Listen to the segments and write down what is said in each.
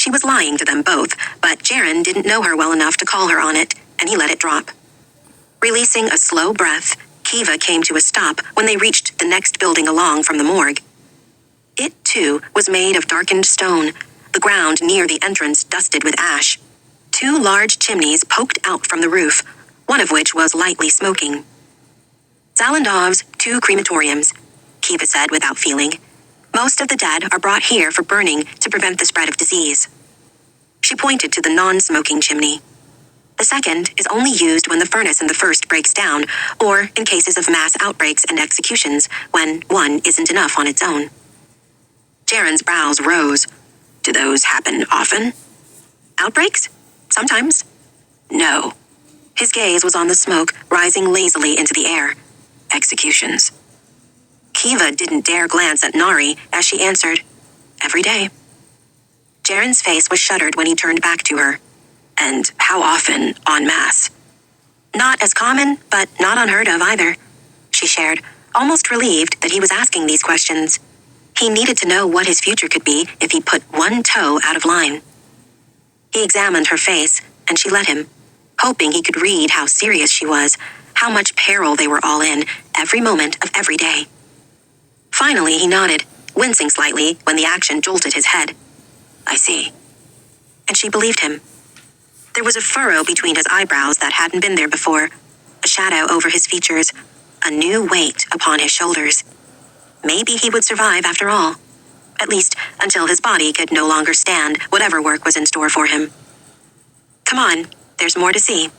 she was lying to them both, but Jaren didn't know her well enough to call her on it, and he let it drop. Releasing a slow breath, Kiva came to a stop when they reached the next building along from the morgue. It, too, was made of darkened stone, the ground near the entrance dusted with ash. 2 large chimneys poked out from the roof, one of which was lightly smoking. Zalandov's 2 crematoriums, Kiva said without feeling. Most of the dead are brought here for burning to prevent the spread of disease. She pointed to the non-smoking chimney. The second is only used when the furnace in the first breaks down, or in cases of mass outbreaks and executions, when one isn't enough on its own. Jaren's brows rose. Do those happen often? Outbreaks? Sometimes. No. His gaze was on the smoke rising lazily into the air. Executions. Kiva didn't dare glance at Nari as she answered, every day. Jaren's face was shuttered when he turned back to her. And how often en masse? Not as common, but not unheard of either, she shared, almost relieved that he was asking these questions. He needed to know what his future could be if he put one toe out of line. He examined her face, and she let him, hoping he could read how serious she was, how much peril they were all in, every moment of every day. Finally, he nodded, wincing slightly when the action jolted his head. I see. And she believed him. There was a furrow between his eyebrows that hadn't been there before, a shadow over his features, a new weight upon his shoulders. Maybe he would survive after all. At least until his body could no longer stand whatever work was in store for him. Come on, there's more to see,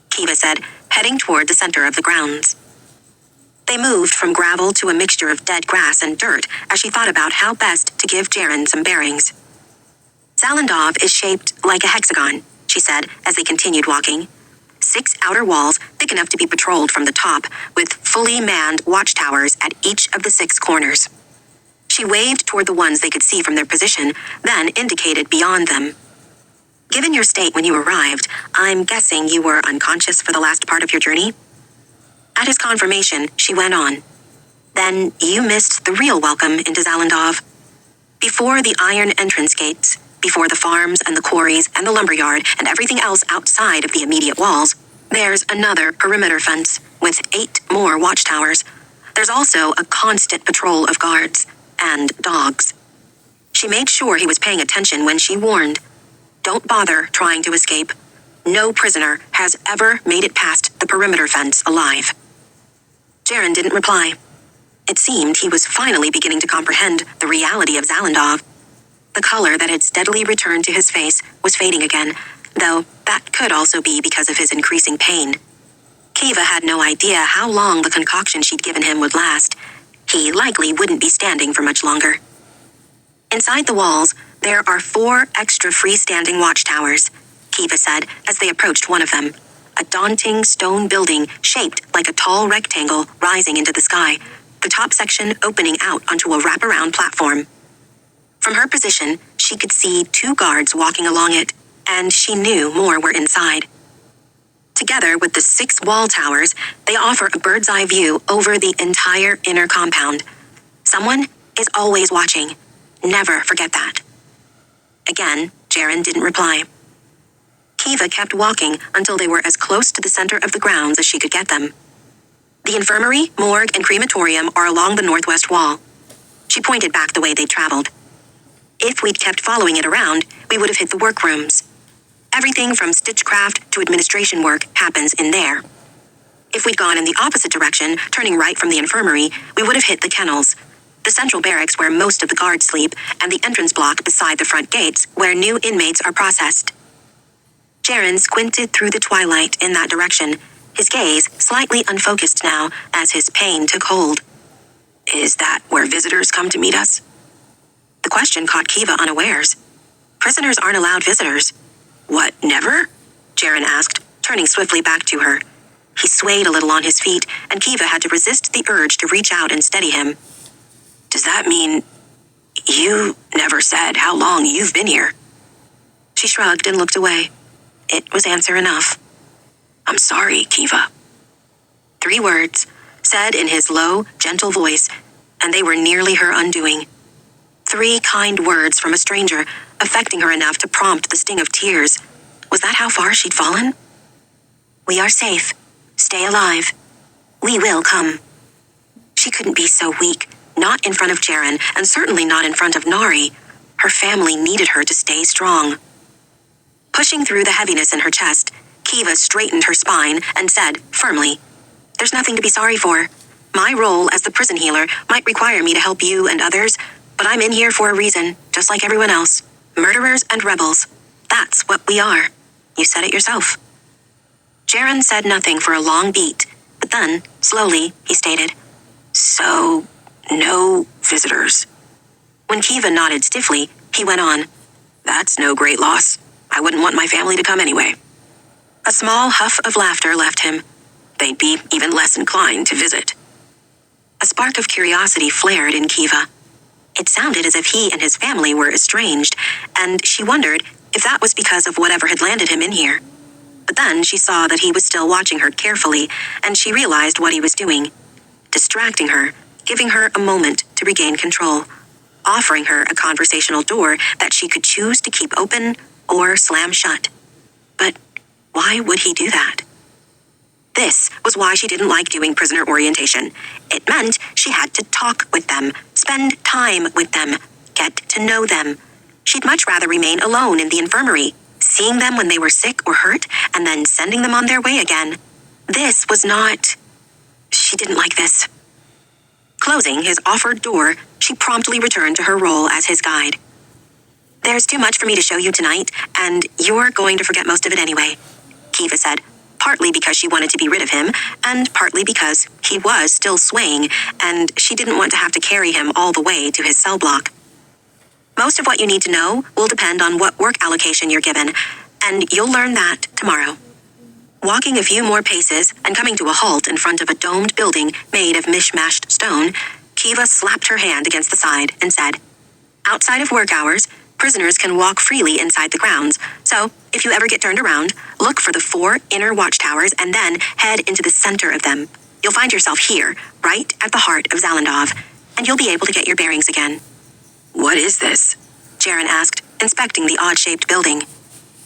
Kiva said, heading toward the center of the grounds. They moved from gravel to a mixture of dead grass and dirt as she thought about how best to give Jaren some bearings. Zalandov is shaped like a hexagon, she said as they continued walking. 6 outer walls thick enough to be patrolled from the top, with fully manned watchtowers at each of the 6 corners. She waved toward the ones they could see from their position, then indicated beyond them. Given your state when you arrived, I'm guessing you were unconscious for the last part of your journey? At his confirmation, she went on. Then you missed the real welcome into Zalandov. Before the iron entrance gates, before the farms and the quarries and the lumberyard and everything else outside of the immediate walls, there's another perimeter fence with 8 more watchtowers. There's also a constant patrol of guards and dogs. She made sure he was paying attention when she warned, don't bother trying to escape. No prisoner has ever made it past the perimeter fence alive. Jaren didn't reply. It seemed he was finally beginning to comprehend the reality of Zalandov. The color that had steadily returned to his face was fading again, though that could also be because of his increasing pain. Kiva had no idea how long the concoction she'd given him would last. He likely wouldn't be standing for much longer. Inside the walls, there are 4 extra freestanding watchtowers, Kiva said as they approached one of them. A daunting stone building shaped like a tall rectangle rising into the sky, the top section opening out onto a wraparound platform. From her position, she could see 2 guards walking along it, and she knew more were inside. Together with the 6 wall towers, they offer a bird's-eye view over the entire inner compound. Someone is always watching. Never forget that. Again, Jaren didn't reply. Kiva kept walking until they were as close to the center of the grounds as she could get them. The infirmary, morgue, and crematorium are along the northwest wall. She pointed back the way they'd traveled. If we'd kept following it around, we would have hit the workrooms. Everything from stitchcraft to administration work happens in there. If we'd gone in the opposite direction, turning right from the infirmary, we would have hit the kennels, the central barracks where most of the guards sleep, and the entrance block beside the front gates where new inmates are processed. Jaren squinted through the twilight in that direction, his gaze slightly unfocused now as his pain took hold. Is that where visitors come to meet us? The question caught Kiva unawares. Prisoners aren't allowed visitors. What, never? Jaren asked, turning swiftly back to her. He swayed a little on his feet, and Kiva had to resist the urge to reach out and steady him. Does that mean you never said how long you've been here? She shrugged and looked away. It was answer enough. I'm sorry, Kiva. 3 words, said in his low, gentle voice, and they were nearly her undoing. 3 kind words from a stranger, affecting her enough to prompt the sting of tears. Was that how far she'd fallen? We are safe. Stay alive. We will come. She couldn't be so weak, not in front of Jaren, and certainly not in front of Nari. Her family needed her to stay strong. Pushing through the heaviness in her chest, Kiva straightened her spine and said, firmly, "There's nothing to be sorry for. My role as the prison healer might require me to help you and others, but I'm in here for a reason, just like everyone else. Murderers and rebels. That's what we are. You said it yourself." Jaren said nothing for a long beat, but then, slowly, he stated, "So, no visitors." When Kiva nodded stiffly, he went on, "That's no great loss. I wouldn't want my family to come anyway." A small huff of laughter left him. They'd be even less inclined to visit. A spark of curiosity flared in Kiva. It sounded as if he and his family were estranged, and she wondered if that was because of whatever had landed him in here. But then she saw that he was still watching her carefully, and she realized what he was doing. Distracting her, giving her a moment to regain control, offering her a conversational door that she could choose to keep open or slam shut. But why would he do that? This was why she didn't like doing prisoner orientation. It meant she had to talk with them, spend time with them, get to know them. She'd much rather remain alone in the infirmary, seeing them when they were sick or hurt, and then sending them on their way again. This was not... She didn't like this. Closing his offered door, she promptly returned to her role as his guide. "There's too much for me to show you tonight, and you're going to forget most of it anyway," Kiva said, partly because she wanted to be rid of him, and partly because he was still swaying, and she didn't want to have to carry him all the way to his cell block. "Most of what you need to know will depend on what work allocation you're given, and you'll learn that tomorrow." Walking a few more paces and coming to a halt in front of a domed building made of mishmashed stone, Kiva slapped her hand against the side and said, "Outside of work hours, prisoners can walk freely inside the grounds, so if you ever get turned around, look for the 4 inner watchtowers and then head into the center of them. You'll find yourself here, right at the heart of Zalandov, and you'll be able to get your bearings again." "What is this?" Jaren asked, inspecting the odd-shaped building.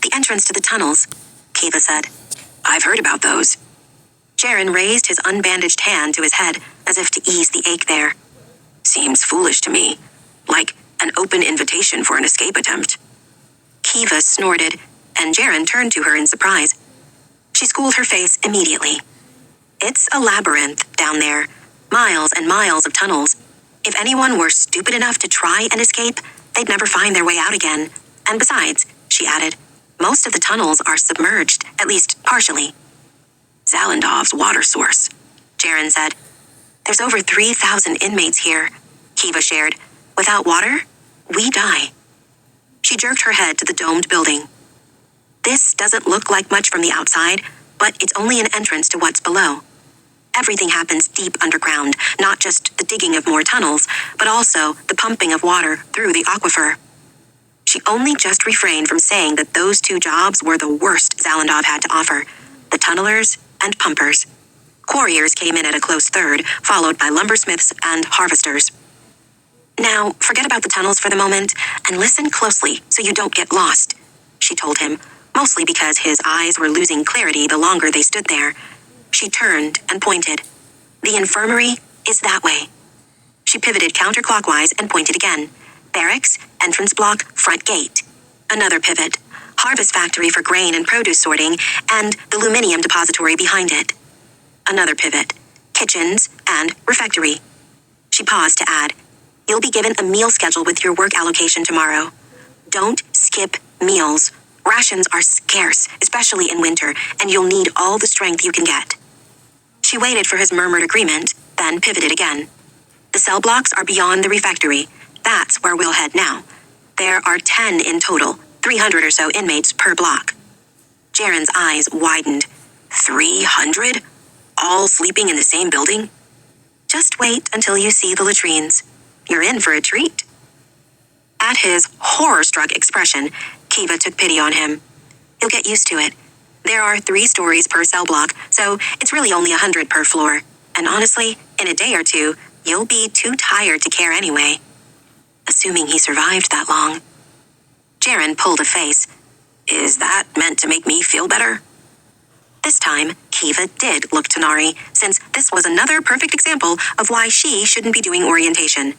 "The entrance to the tunnels," Kiva said. "I've heard about those." Jaren raised his unbandaged hand to his head, as if to ease the ache there. "Seems foolish to me, like an open invitation for an escape attempt." Kiva snorted, and Jaren turned to her in surprise. She schooled her face immediately. "It's a labyrinth down there, miles and miles of tunnels. If anyone were stupid enough to try and escape, they'd never find their way out again. And besides," she added, "most of the tunnels are submerged, at least partially." "Zalandov's water source," Jaren said. "There's over 3,000 inmates here," Kiva shared. "Without water, we die." She jerked her head to the domed building. "This doesn't look like much from the outside, but it's only an entrance to what's below. Everything happens deep underground, not just the digging of more tunnels, but also the pumping of water through the aquifer." She only just refrained from saying that those 2 jobs were the worst Zalandov had to offer, the tunnelers and pumpers. Quarriers came in at a close third, followed by lumbersmiths and harvesters. "Now, forget about the tunnels for the moment, and listen closely so you don't get lost," she told him, mostly because his eyes were losing clarity the longer they stood there. She turned and pointed. "The infirmary is that way." She pivoted counterclockwise and pointed again. "Barracks, entrance block, front gate." Another pivot. "Harvest factory for grain and produce sorting, and the aluminium depository behind it." Another pivot. "Kitchens and refectory." She paused to add, "You'll be given a meal schedule with your work allocation tomorrow. Don't skip meals. Rations are scarce, especially in winter, and you'll need all the strength you can get." She waited for his murmured agreement, then pivoted again. "The cell blocks are beyond the refectory. That's where we'll head now. There are 10 in total, 300 or so inmates per block." Jaren's eyes widened. 300? All sleeping in the same building? "Just wait until you see the latrines. You're in for a treat." At his horror-struck expression, Kiva took pity on him. "You'll get used to it. There are 3 stories per cell block, so it's really only 100 per floor. And honestly, in a day or 2, you'll be too tired to care anyway." assuming he survived that long. Jaren pulled a face. Is that meant to make me feel better? This time, Kiva did look to Nari, since this was another perfect example of why she shouldn't be doing orientation.